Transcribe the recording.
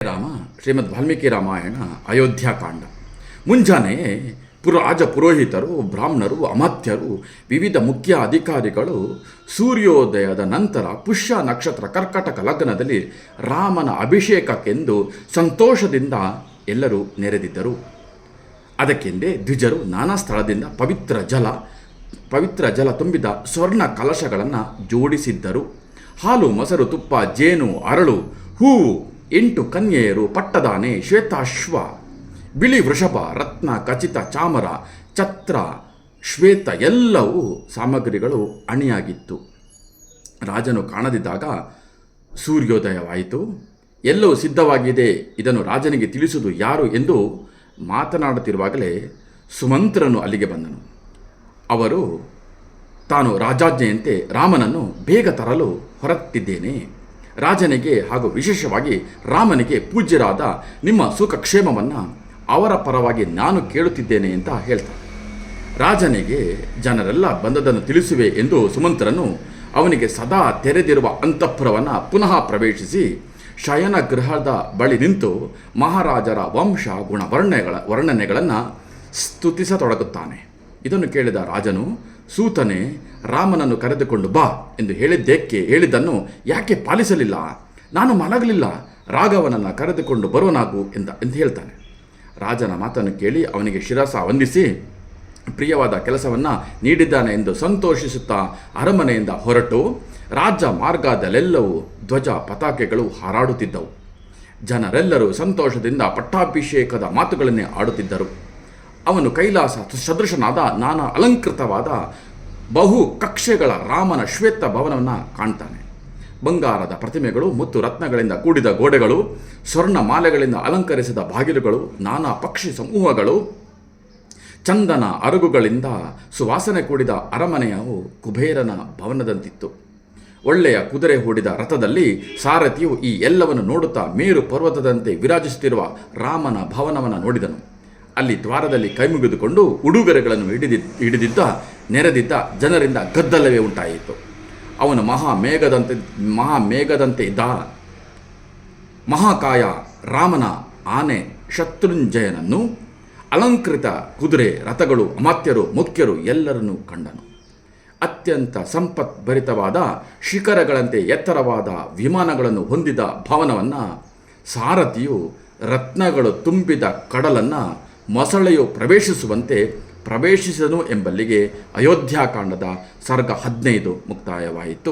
ರಾಮ ಶ್ರೀಮದ್ ವಾಲ್ಮೀಕಿ ರಾಮಾಯಣ ಅಯೋಧ್ಯಾಕಾಂಡ. ಮುಂಜಾನೆ ರಾಜ ಪುರೋಹಿತರು, ಬ್ರಾಹ್ಮಣರು, ಅಮಾತ್ಯರು, ವಿವಿಧ ಮುಖ್ಯ ಅಧಿಕಾರಿಗಳು ಸೂರ್ಯೋದಯದ ನಂತರ ಪುಷ್ಯ ನಕ್ಷತ್ರ ಕರ್ಕಟಕ ಲಗ್ನದಲ್ಲಿ ರಾಮನ ಅಭಿಷೇಕಕ್ಕೆಂದು ಸಂತೋಷದಿಂದ ಎಲ್ಲರೂ ನೆರೆದಿದ್ದರು. ಅದಕ್ಕೆಂದೇ ದ್ವಿಜರು ನಾನಾ ಸ್ಥಳದಿಂದ ಪವಿತ್ರ ಜಲ ತುಂಬಿದ ಸ್ವರ್ಣ ಕಲಶಗಳನ್ನು ಜೋಡಿಸಿದ್ದರು. ಹಾಲು, ಮೊಸರು, ತುಪ್ಪ, ಜೇನು, ಅರಳು, ಹೂವು, 8 ಕನ್ಯೆಯರು, ಪಟ್ಟದಾನೆ, ಶ್ವೇತಾಶ್ವ, ಬಿಳಿ ವೃಷಭ, ರತ್ನ ಖಚಿತ ಚಾಮರ, ಛತ್ರ, ಶ್ವೇತ ಎಲ್ಲವೂ ಸಾಮಗ್ರಿಗಳು ಅಣಿಯಾಗಿತ್ತು. ರಾಜನು ಕಾಣದಿದ್ದಾಗ ಸೂರ್ಯೋದಯವಾಯಿತು. ಎಲ್ಲವೂ ಸಿದ್ಧವಾಗಿದೆ, ಇದನ್ನು ರಾಜನಿಗೆ ತಿಳಿಸುವುದು ಯಾರು ಎಂದು ಮಾತನಾಡುತ್ತಿರುವಾಗಲೇ ಸುಮಂತ್ರನು ಅಲ್ಲಿಗೆ ಬಂದನು. ಅವರು ತಾನು ರಾಜಾಜ್ಞೆಯಂತೆ ರಾಮನನ್ನು ಬೇಗ ತರಲು ಹೊರಟಿದ್ದೇನೆ. ರಾಜನಿಗೆ ಹಾಗೂ ವಿಶೇಷವಾಗಿ ರಾಮನಿಗೆ ಪೂಜ್ಯರಾದ ನಿಮ್ಮ ಸುಖಕ್ಷೇಮವನ್ನು ಅವರ ಪರವಾಗಿ ನಾನು ಕೇಳುತ್ತಿದ್ದೇನೆ ಅಂತ ಹೇಳ್ತಾರೆ. ರಾಜನಿಗೆ ಜನರೆಲ್ಲ ಬಂದದನ್ನು ತಿಳಿಸುವೆ ಎಂದು ಸುಮಂತ್ರನು ಅವನಿಗೆ ಸದಾ ತೆರೆದಿರುವ ಅಂತಃಪುರವನ್ನು ಪುನಃ ಪ್ರವೇಶಿಸಿ ಶಯನ ಗೃಹದ ಬಳಿ ನಿಂತು ಮಹಾರಾಜರ ವಂಶ ಗುಣ ವರ್ಣನೆಗಳನ್ನು ಸ್ತುತಿಸತೊಡಗುತ್ತಾನೆ. ಇದನ್ನು ಕೇಳಿದ ರಾಜನು, ಸೂತನೇ, ರಾಮನನ್ನು ಕರೆದುಕೊಂಡು ಬಾ ಎಂದು ಹೇಳಿದ್ದನ್ನು ಯಾಕೆ ಪಾಲಿಸಲಿಲ್ಲ? ನಾನು ಮಲಗಲಿಲ್ಲ, ರಾಘವನನ್ನು ಕರೆದುಕೊಂಡು ಬರೋನಾಗು ಎಂದು ಹೇಳ್ತಾನೆ. ರಾಜನ ಮಾತನ್ನು ಕೇಳಿ ಅವನಿಗೆ ಶಿರಸ ವಂದಿಸಿ ಪ್ರಿಯವಾದ ಕೆಲಸವನ್ನು ನೀಡಿದ್ದಾನೆ ಎಂದು ಸಂತೋಷಿಸುತ್ತಾ ಅರಮನೆಯಿಂದ ಹೊರಟು ರಾಜ ಮಾರ್ಗದಲ್ಲೆಲ್ಲವೂ ಧ್ವಜ ಪತಾಕೆಗಳು ಹಾರಾಡುತ್ತಿದ್ದವು. ಜನರೆಲ್ಲರೂ ಸಂತೋಷದಿಂದ ಪಟ್ಟಾಭಿಷೇಕದ ಮಾತುಗಳನ್ನೇ ಆಡುತ್ತಿದ್ದರು. ಅವನು ಕೈಲಾಸ ಸದೃಶನಾದ ನಾನಾ ಅಲಂಕೃತವಾದ ಬಹು ಕಕ್ಷೆಗಳ ರಾಮನ ಶ್ವೇತ ಭವನವನ್ನು ಕಾಣ್ತಾನೆ. ಬಂಗಾರದ ಪ್ರತಿಮೆಗಳು ಮತ್ತು ರತ್ನಗಳಿಂದ ಕೂಡಿದ ಗೋಡೆಗಳು, ಸ್ವರ್ಣ ಮಾಲೆಗಳಿಂದ ಅಲಂಕರಿಸಿದ ಬಾಗಿಲುಗಳು, ನಾನಾ ಪಕ್ಷಿ ಸಮೂಹಗಳು, ಚಂದನ ಅರಗುಗಳಿಂದ ಸುವಾಸನೆ ಕೂಡಿದ ಅರಮನೆಯು ಕುಬೇರನ ಭವನದಂತಿತ್ತು. ಒಳ್ಳೆಯ ಕುದುರೆ ಹೂಡಿದ ರಥದಲ್ಲಿ ಸಾರಥಿಯು ಈ ಎಲ್ಲವನ್ನು ನೋಡುತ್ತಾ ಮೇರು ಪರ್ವತದಂತೆ ವಿರಾಜಿಸುತ್ತಿರುವ ರಾಮನ ಭವನವನ್ನು ನೋಡಿದನು. ಅಲ್ಲಿ ದ್ವಾರದಲ್ಲಿ ಕೈಮುಗಿದುಕೊಂಡು ಉಡುಗೊರೆಗಳನ್ನು ನೆರೆದಿದ್ದ ಜನರಿಂದ ಗದ್ದಲವೇ ಉಂಟಾಯಿತು. ಅವನು ಮಹಾಮೇಘದಂತೆ ಇದ್ದ ಮಹಾಕಾಯ ರಾಮನ ಆನೆ ಶತ್ರುಂಜಯನನ್ನು, ಅಲಂಕೃತ ಕುದುರೆ, ರಥಗಳು, ಅಮಾತ್ಯರು, ಮುಖ್ಯರು ಎಲ್ಲರನ್ನೂ ಕಂಡನು. ಅತ್ಯಂತ ಸಂಪತ್ಭರಿತವಾದ ಶಿಖರಗಳಂತೆ ಎತ್ತರವಾದ ವಿಮಾನಗಳನ್ನು ಹೊಂದಿದ ಭವನವನ್ನು ಸಾರಥಿಯು ರತ್ನಗಳು ತುಂಬಿದ ಕಡಲನ್ನು ಮೊಸಳೆಯು ಪ್ರವೇಶಿಸುವಂತೆ ಪ್ರವೇಶಿಸಿದನು ಎಂಬಲ್ಲಿಗೆ ಅಯೋಧ್ಯಾಕಾಂಡದ ಸರ್ಗ 15 ಮುಕ್ತಾಯವಾಯಿತು.